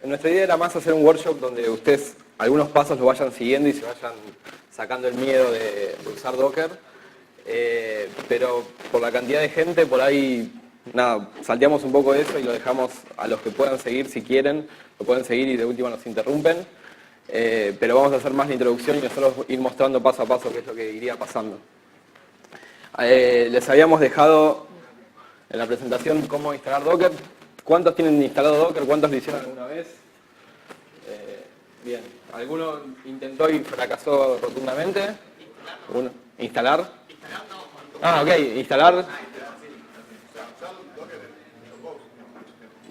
Nuestra idea era más hacer un workshop donde ustedes algunos pasos lo vayan siguiendo y se vayan sacando el miedo de usar Docker. Pero por la cantidad de gente, por ahí, nada, salteamos un poco eso y lo dejamos a los que puedan seguir, si quieren, lo pueden seguir y de última nos interrumpen. Pero vamos a hacer más la introducción y nosotros ir mostrando paso a paso qué es lo que iría pasando. Les habíamos dejado en la presentación cómo instalar Docker. ¿Cuántos tienen instalado Docker? ¿Cuántos lo hicieron alguna vez? Bien. ¿Alguno intentó y fracasó rotundamente? ¿Uno? ¿Instalar? Ah, ok. ¿Instalar?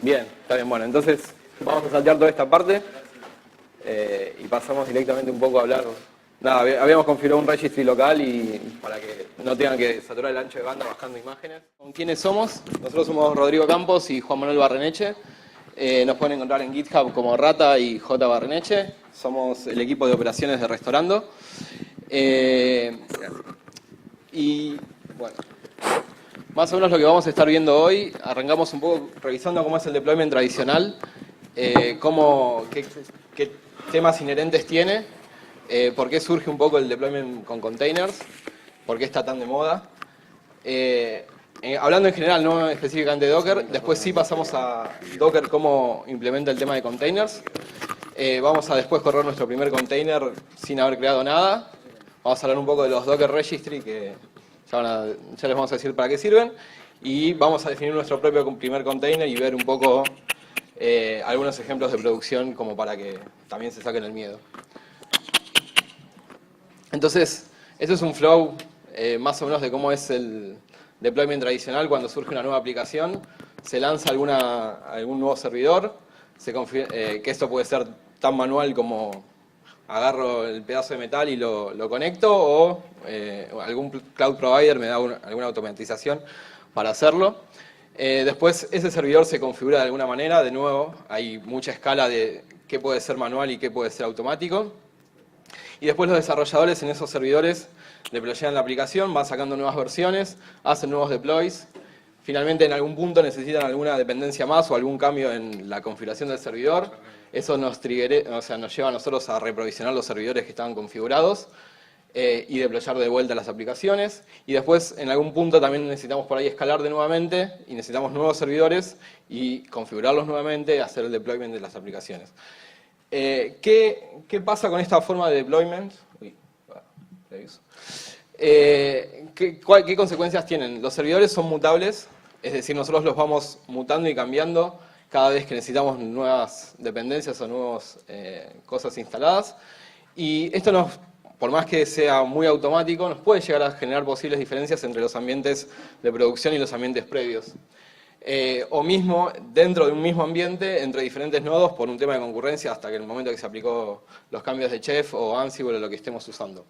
Bien, está bien. Bueno, entonces vamos a saltear toda esta parte y pasamos directamente un poco a hablar. Nada, habíamos configurado un registry local y para que no tengan que saturar el ancho de banda bajando imágenes. ¿Quiénes somos? Nosotros somos Rodrigo Campos y Juan Manuel Barreneche. Nos pueden encontrar en GitHub como Rata y J. Barreneche. Somos el equipo de operaciones de Restaurando. Y bueno, más o menos lo que vamos a estar viendo hoy, arrancamos un poco revisando cómo es el deployment tradicional, qué temas inherentes tiene, por qué surge un poco el deployment con containers, por qué está tan de moda. Hablando en general, no específicamente de Docker, después sí pasamos a Docker, cómo implementa el tema de containers. Vamos a después correr nuestro primer container sin haber creado nada. Vamos a hablar un poco de los Docker Registry, que ya les vamos a decir para qué sirven. Y vamos a definir nuestro propio primer container y ver un poco algunos ejemplos de producción como para que también se saquen el miedo. Entonces, esto es un flow más o menos de cómo es el deployment tradicional cuando surge una nueva aplicación. Se lanza algún nuevo servidor, que esto puede ser tan manual como agarro el pedazo de metal y lo conecto o algún cloud provider me da alguna automatización para hacerlo. Después ese servidor se configura de alguna manera, de nuevo hay mucha escala de qué puede ser manual y qué puede ser automático. Y después los desarrolladores en esos servidores deployan la aplicación, van sacando nuevas versiones, hacen nuevos deploys. Finalmente en algún punto necesitan alguna dependencia más o algún cambio en la configuración del servidor. Eso nos lleva a nosotros a reprovisionar los servidores que estaban configurados y deployar de vuelta las aplicaciones. Y después en algún punto también necesitamos por ahí escalar de nuevamente y necesitamos nuevos servidores y configurarlos nuevamente y hacer el deployment de las aplicaciones. ¿Qué pasa con esta forma de deployment? ¿Qué consecuencias tienen? Los servidores son mutables, es decir, nosotros los vamos mutando y cambiando cada vez que necesitamos nuevas dependencias o nuevas cosas instaladas. Y esto por más que sea muy automático, nos puede llegar a generar posibles diferencias entre los ambientes de producción y los ambientes previos. O mismo dentro de un mismo ambiente, entre diferentes nodos, por un tema de concurrencia, hasta que el momento que se aplicó los cambios de Chef o Ansible o lo que estemos usando.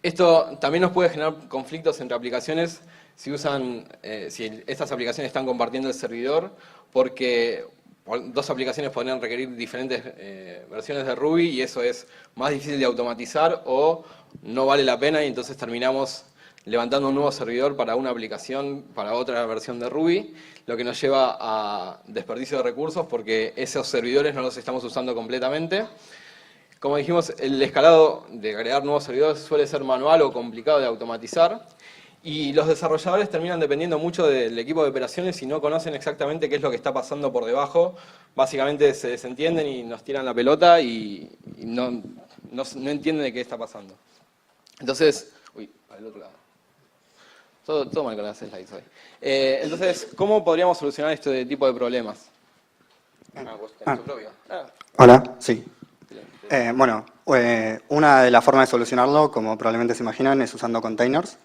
Esto también nos puede generar conflictos entre aplicaciones si estas aplicaciones están compartiendo el servidor, porque dos aplicaciones podrían requerir diferentes versiones de Ruby y eso es más difícil de automatizar o no vale la pena y entonces terminamos levantando un nuevo servidor para una aplicación, para otra versión de Ruby, lo que nos lleva a desperdicio de recursos porque esos servidores no los estamos usando completamente. Como dijimos, el escalado de agregar nuevos servidores suele ser manual o complicado de automatizar y los desarrolladores terminan dependiendo mucho del equipo de operaciones y no conocen exactamente qué es lo que está pasando por debajo. Básicamente se desentienden y nos tiran la pelota y no entienden de qué está pasando. Entonces, al otro lado. Todo mal con las slides hoy. Entonces, ¿cómo podríamos solucionar este tipo de problemas? Hola, sí. Una de las formas de solucionarlo, como probablemente se imaginan, es usando containers.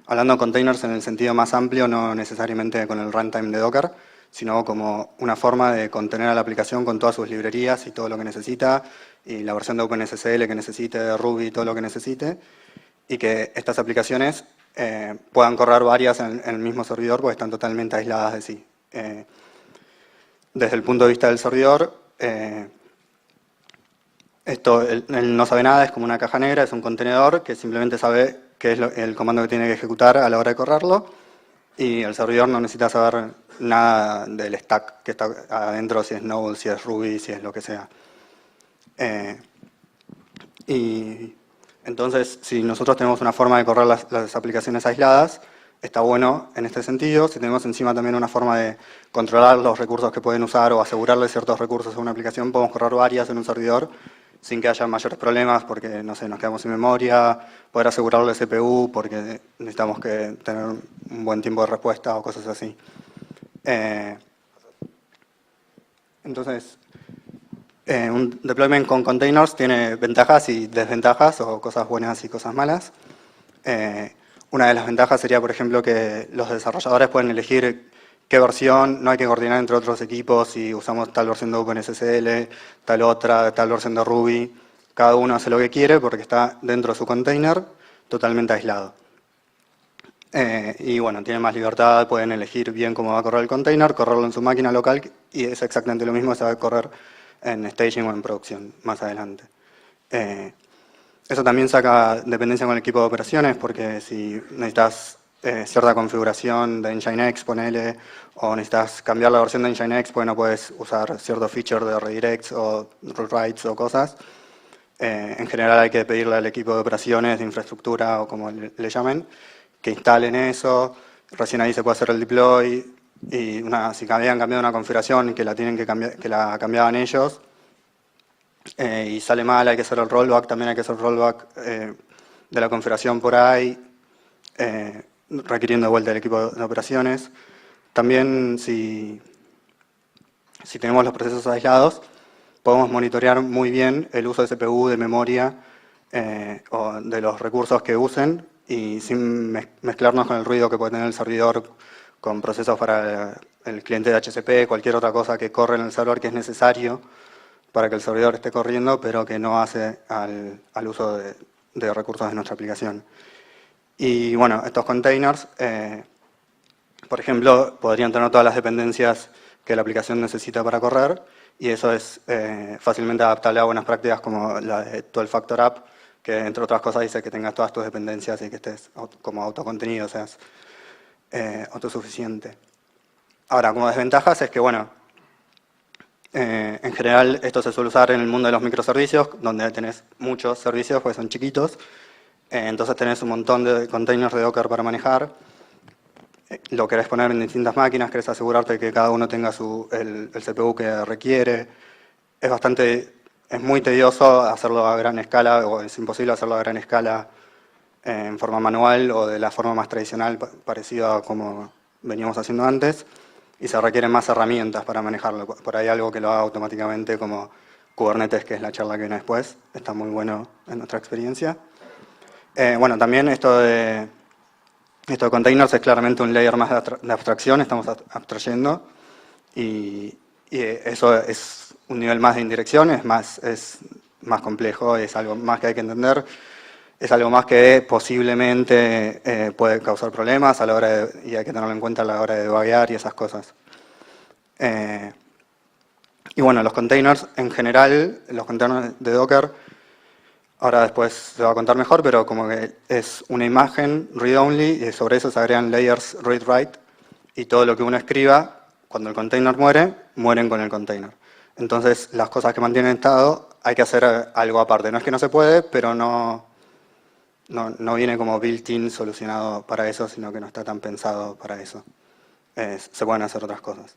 Hablando de containers en el sentido más amplio, no necesariamente con el runtime de Docker, sino como una forma de contener a la aplicación con todas sus librerías y todo lo que necesita, y la versión de OpenSSL que necesite, de Ruby, todo lo que necesite, y que estas aplicaciones puedan correr varias en el mismo servidor porque están totalmente aisladas de sí. Desde el punto de vista del servidor, él no sabe nada, es como una caja negra, es un contenedor que simplemente sabe qué es el comando que tiene que ejecutar a la hora de correrlo y el servidor no necesita saber nada del stack que está adentro, si es Node, si es Ruby, si es lo que sea. Y entonces, si nosotros tenemos una forma de correr las aplicaciones aisladas, está bueno en este sentido. Si tenemos encima también una forma de controlar los recursos que pueden usar o asegurarle ciertos recursos a una aplicación, podemos correr varias en un servidor sin que haya mayores problemas porque, no sé, nos quedamos sin memoria, poder asegurarle CPU porque necesitamos que tener un buen tiempo de respuesta o cosas así. Entonces, un deployment con containers tiene ventajas y desventajas, o cosas buenas y cosas malas. Una de las ventajas sería, por ejemplo, que los desarrolladores pueden elegir qué versión, no hay que coordinar entre otros equipos si usamos tal versión de OpenSSL, tal otra, tal versión de Ruby. Cada uno hace lo que quiere porque está dentro de su container, totalmente aislado. Y bueno, tienen más libertad, pueden elegir bien cómo va a correr el container, correrlo en su máquina local y es exactamente lo mismo, se va a correr en staging o en producción más adelante. Eso también saca dependencia con el equipo de operaciones porque si necesitas cierta configuración de Nginx, ponele, o necesitas cambiar la versión de Nginx, pues no puedes usar cierto feature de redirects o rewrites o cosas. En general hay que pedirle al equipo de operaciones, de infraestructura o como le llamen, que instalen eso, recién ahí se puede hacer el deploy, y si habían cambiado una configuración que la tienen que cambiar, que la cambiaban ellos, y sale mal, hay que hacer el rollback, también hay que hacer el rollback de la configuración por ahí, requiriendo de vuelta el equipo de operaciones. También si tenemos los procesos aislados, podemos monitorear muy bien el uso de CPU, de memoria, o de los recursos que usen, y sin mezclarnos con el ruido que puede tener el servidor, con procesos para el cliente de HCP, cualquier otra cosa que corre en el servidor que es necesario para que el servidor esté corriendo, pero que no hace al uso de recursos de nuestra aplicación. Y bueno, estos containers, por ejemplo, podrían tener todas las dependencias que la aplicación necesita para correr, y eso es fácilmente adaptable a buenas prácticas como la de 12-Factor App, que entre otras cosas dice que tengas todas tus dependencias y que estés como autocontenido, seas autosuficiente. Ahora, como desventajas es que, bueno, en general esto se suele usar en el mundo de los microservicios, donde tenés muchos servicios, pues son chiquitos, entonces tenés un montón de containers de Docker para manejar, lo querés poner en distintas máquinas, querés asegurarte que cada uno tenga el CPU que requiere. Es muy tedioso hacerlo a gran escala, o es imposible hacerlo a gran escala en forma manual o de la forma más tradicional, parecida a como veníamos haciendo antes, y se requieren más herramientas para manejarlo. Por ahí algo que lo haga automáticamente, como Kubernetes, que es la charla que viene después, está muy bueno en nuestra experiencia. Bueno, también esto de containers es claramente un layer más de abstracción, estamos abstrayendo, y eso es un nivel más de indirección, es más complejo, es algo más que hay que entender, es algo más que posiblemente puede causar problemas y hay que tenerlo en cuenta a la hora de debuguear y esas cosas. Y bueno, los containers en general, los containers de Docker, ahora después se va a contar mejor, pero como que es una imagen read-only y sobre eso se agregan layers read-write, y todo lo que uno escriba, cuando el container muere, mueren con el container. Entonces, las cosas que mantienen estado, hay que hacer algo aparte. No es que no se puede, pero no viene como built-in solucionado para eso, sino que no está tan pensado para eso. Se pueden hacer otras cosas.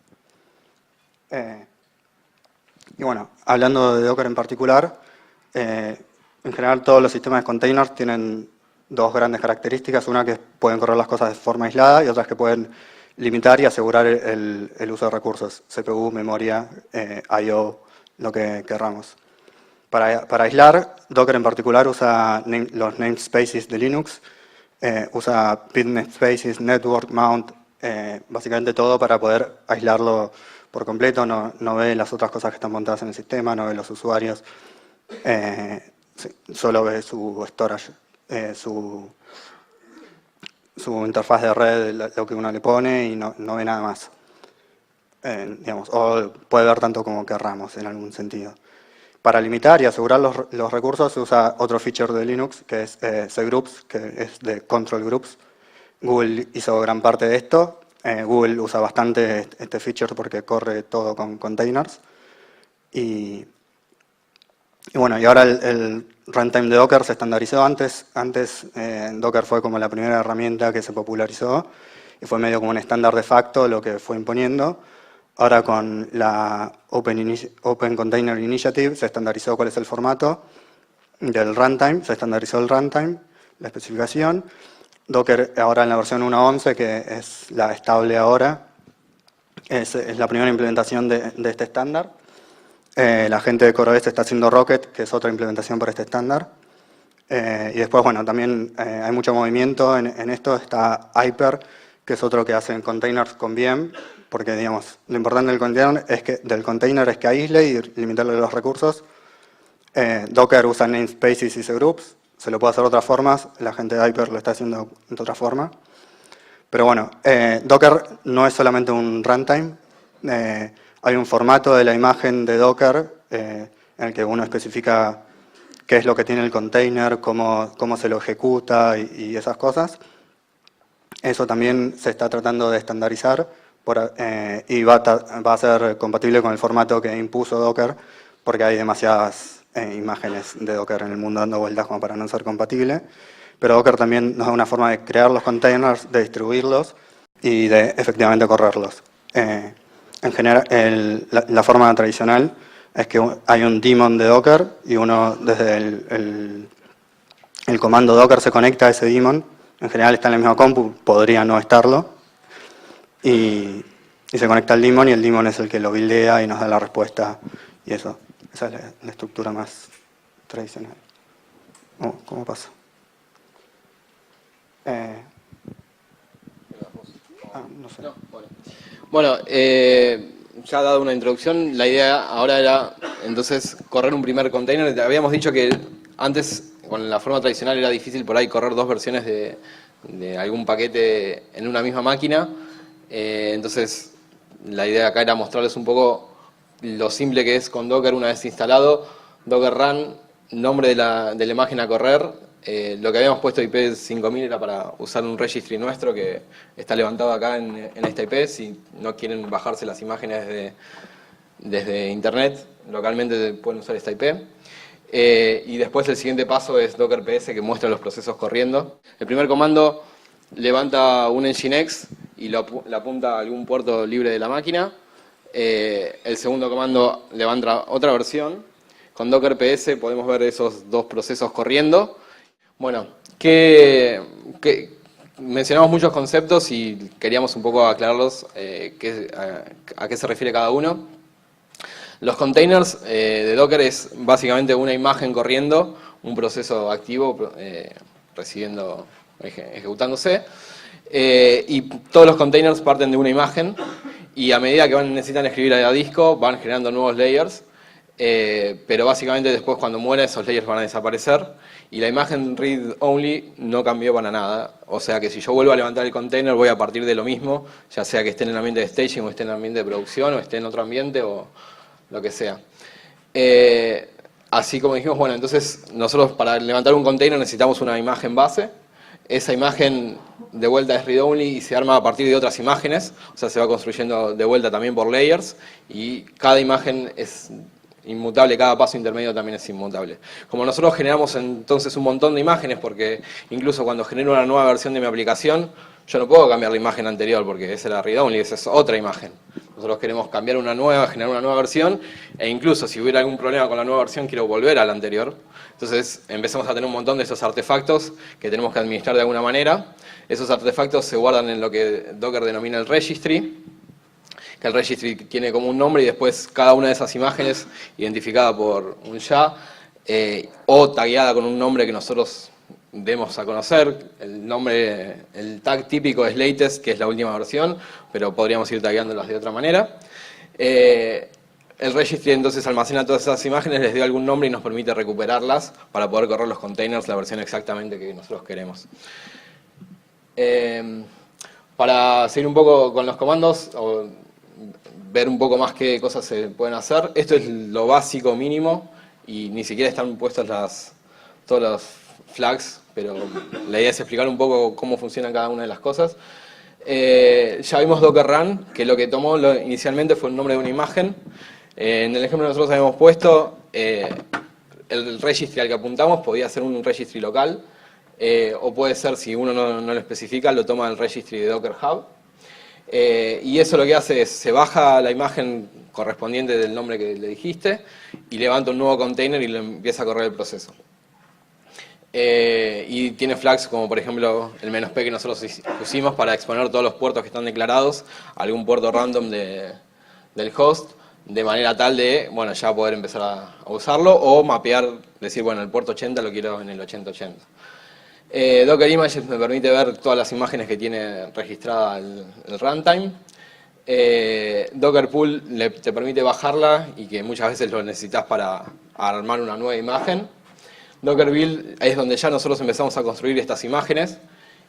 Y bueno, hablando de Docker en particular, en general todos los sistemas de containers tienen dos grandes características. Una que pueden correr las cosas de forma aislada y otras que pueden limitar y asegurar el uso de recursos, CPU, memoria, I/O, lo que querramos. Para aislar, Docker en particular usa los namespaces de Linux, usa pid namespaces, network mount, básicamente todo para poder aislarlo por completo, no ve las otras cosas que están montadas en el sistema, no ve los usuarios, solo ve su storage, su interfaz de red, lo que uno le pone, y no ve nada más. Digamos, o puede ver tanto como querramos en algún sentido. Para limitar y asegurar los recursos se usa otro feature de Linux, que es cgroups, que es de control groups. Google hizo gran parte de esto, Google usa bastante este feature porque corre todo con containers. Y bueno, y ahora el runtime de Docker se estandarizó. Antes Docker fue como la primera herramienta que se popularizó y fue medio como un estándar de facto lo que fue imponiendo. Ahora con la Open Container Initiative se estandarizó cuál es el formato del runtime, se estandarizó el runtime, la especificación. Docker ahora en la versión 1.11, que es la estable ahora, es la primera implementación de este estándar. La gente de CoreOS está haciendo Rocket, que es otra implementación para este estándar. Y después, bueno, también hay mucho movimiento en esto. Está Hyper, que es otro que hace containers con VM, porque, digamos, lo importante del container es que aísle y limitarle los recursos. Docker usa namespaces y cgroups. Se lo puede hacer de otras formas. La gente de Hyper lo está haciendo de otra forma. Pero bueno, Docker no es solamente un runtime. Hay un formato de la imagen de Docker en el que uno especifica qué es lo que tiene el container, cómo se lo ejecuta y esas cosas. Eso también se está tratando de estandarizar y va a ser compatible con el formato que impuso Docker, porque hay demasiadas imágenes de Docker en el mundo dando vueltas como para no ser compatible. Pero Docker también nos da una forma de crear los containers, de distribuirlos y de efectivamente correrlos. En general, la forma tradicional es que hay un daemon de Docker y uno desde el comando Docker se conecta a ese daemon. En general está en la misma compu, podría no estarlo. Y se conecta al daemon y el daemon es el que lo buildea y nos da la respuesta. Y esa es la estructura más tradicional. ¿Cómo pasa? No sé. No, bueno, ya dado una introducción, la idea ahora era entonces correr un primer container. Habíamos dicho que antes, con la forma tradicional, era difícil por ahí correr dos versiones de algún paquete en una misma máquina. Entonces, la idea acá era mostrarles un poco lo simple que es con Docker una vez instalado. Docker run, nombre de la imagen a correr. Lo que habíamos puesto IP 5000 era para usar un registry nuestro que está levantado acá en esta IP. Si no quieren bajarse las imágenes desde internet, localmente pueden usar esta IP. Y después el siguiente paso es Docker PS, que muestra los procesos corriendo. El primer comando levanta un Nginx y lo apunta a algún puerto libre de la máquina. El segundo comando levanta otra versión. Con Docker PS podemos ver esos dos procesos corriendo. Bueno, mencionamos muchos conceptos y queríamos un poco aclararlos, a qué se refiere cada uno. Los containers de Docker es básicamente una imagen corriendo, un proceso activo ejecutándose, y todos los containers parten de una imagen y a medida que necesitan escribir a disco van generando nuevos layers. Pero básicamente después cuando muera esos layers van a desaparecer y la imagen read only no cambió para nada. O sea que si yo vuelvo a levantar el container voy a partir de lo mismo, ya sea que esté en el ambiente de staging o esté en el ambiente de producción o esté en otro ambiente o lo que sea. Así como dijimos, bueno, entonces nosotros para levantar un container necesitamos una imagen base. Esa imagen de vuelta es read only y se arma a partir de otras imágenes, o sea se va construyendo de vuelta también por layers y cada imagen es inmutable, cada paso intermedio también es inmutable. Como nosotros generamos entonces un montón de imágenes, porque incluso cuando genero una nueva versión de mi aplicación, yo no puedo cambiar la imagen anterior porque esa era read only, esa es otra imagen. Nosotros queremos cambiar una nueva, generar una nueva versión, e incluso si hubiera algún problema con la nueva versión, quiero volver a la anterior. Entonces empezamos a tener un montón de esos artefactos que tenemos que administrar de alguna manera. Esos artefactos se guardan en lo que Docker denomina el registry, que el registry tiene como un nombre y después cada una de esas imágenes identificada por un ya o tagueada con un nombre que nosotros demos a conocer. El tag típico es latest, que es la última versión, pero podríamos ir tagueándolas de otra manera. El registry entonces almacena todas esas imágenes, les dio algún nombre y nos permite recuperarlas para poder correr los containers, la versión exactamente que nosotros queremos. Para seguir un poco con los comandos, o ver un poco más qué cosas se pueden hacer. Esto es lo básico mínimo y ni siquiera están puestas todas las flags, pero la idea es explicar un poco cómo funcionan cada una de las cosas. Ya vimos Docker Run, que lo que tomó inicialmente fue el nombre de una imagen. En el ejemplo que nosotros habíamos puesto, el registry al que apuntamos podía ser un registry local, o puede ser, si uno no lo especifica, lo toma el registry de Docker Hub. Y eso lo que hace es, se baja la imagen correspondiente del nombre que le dijiste y levanta un nuevo container y le empieza a correr el proceso. Y tiene flags como por ejemplo el "-p" que nosotros pusimos para exponer todos los puertos que están declarados a algún puerto random del host, de manera tal de, bueno, ya poder empezar a usarlo o mapear, decir, bueno, el puerto 80 lo quiero en el 8080. Docker Images me permite ver todas las imágenes que tiene registrada el runtime. Docker Pool te permite bajarla y que muchas veces lo necesitas para armar una nueva imagen. Docker Build es donde ya nosotros empezamos a construir estas imágenes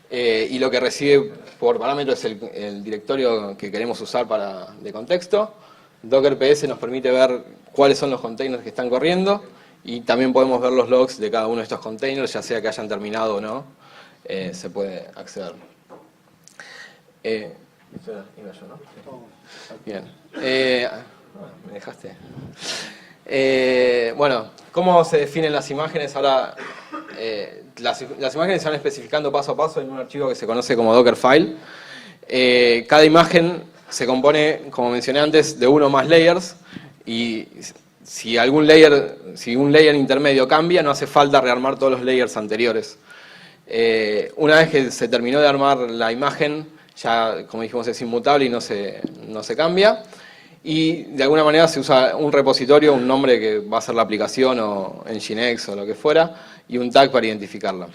y lo que recibe por parámetros es el directorio que queremos usar de contexto. Docker PS nos permite ver cuáles son los containers que están corriendo y también podemos ver los logs de cada uno de estos containers, ya sea que hayan terminado o no, se puede acceder. Iba yo, ¿no? Bien. Me dejaste. Bueno, ¿cómo se definen las imágenes? Ahora, las imágenes se van especificando paso a paso en un archivo que se conoce como Dockerfile. Cada imagen se compone, como mencioné antes, de uno o más layers y si un layer intermedio cambia, no hace falta rearmar todos los layers anteriores. Una vez que se terminó de armar la imagen, ya, como dijimos, es inmutable y no se cambia. Y de alguna manera se usa un repositorio, un nombre que va a ser la aplicación o Nginx o lo que fuera, y un tag para identificarla.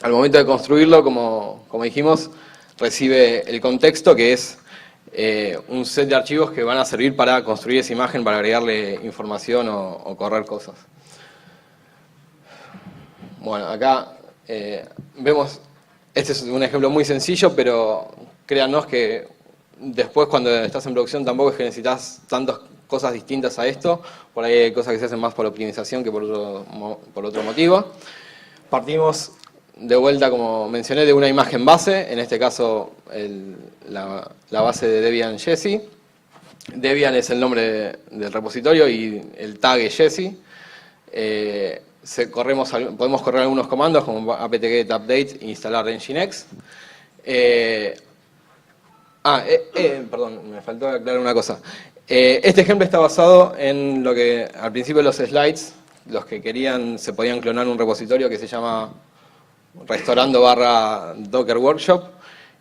Al momento de construirlo, como dijimos, recibe el contexto, que es un set de archivos que van a servir para construir esa imagen, para agregarle información o correr cosas. Bueno, acá vemos, este es un ejemplo muy sencillo, pero créanos que después cuando estás en producción tampoco es que necesitas tantas cosas distintas a esto, por ahí hay cosas que se hacen más por optimización que por otro motivo. Partimos de vuelta, como mencioné, de una imagen base, en este caso la base de Debian Jessie. Debian es el nombre del repositorio y el tag es Jessie. Podemos correr algunos comandos como apt-get update e instalar Nginx. Perdón, me faltó aclarar una cosa. Este ejemplo está basado en lo que al principio de los slides, los que querían, se podían clonar un repositorio que se llama restaurando/Docker Workshop,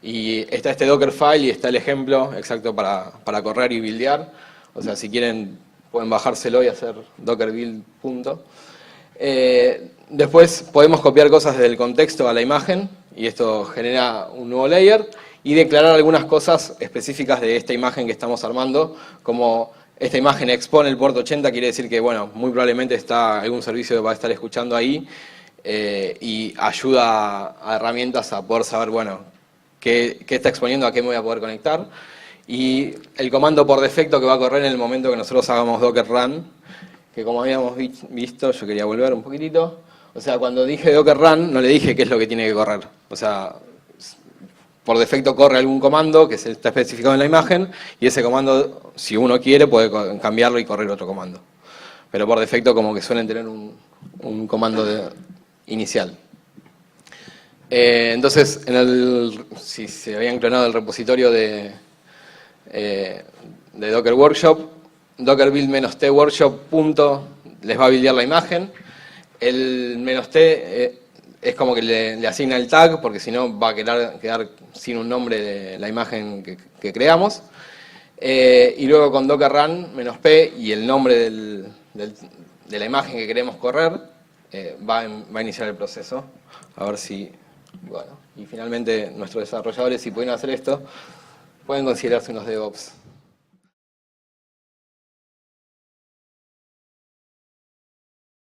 y está este Dockerfile y está el ejemplo exacto para correr y buildear. O sea, si quieren pueden bajárselo y hacer docker build . Después podemos copiar cosas desde el contexto a la imagen y esto genera un nuevo layer y declarar algunas cosas específicas de esta imagen que estamos armando, como esta imagen expone el puerto 80, quiere decir que, bueno, muy probablemente está algún servicio que va a estar escuchando ahí y ayuda a herramientas a poder saber, bueno, qué está exponiendo, a qué me voy a poder conectar. Y el comando por defecto que va a correr en el momento que nosotros hagamos Docker Run, que como habíamos visto, yo quería volver un poquitito. O sea, cuando dije Docker Run, no le dije qué es lo que tiene que correr. O sea, por defecto corre algún comando que está especificado en la imagen y ese comando, si uno quiere, puede cambiarlo y correr otro comando. Pero por defecto como que suelen tener un comando inicial. Entonces, si se habían clonado el repositorio de Docker Workshop, Docker build -t workshop les va a buildear la imagen. El -t es como que le asigna el tag, porque si no va a quedar sin un nombre de la imagen que creamos. Y luego con Docker Run -p y el nombre de la imagen que queremos correr, va a iniciar el proceso. A ver si... Bueno, y finalmente nuestros desarrolladores, si pueden hacer esto, pueden considerarse unos DevOps.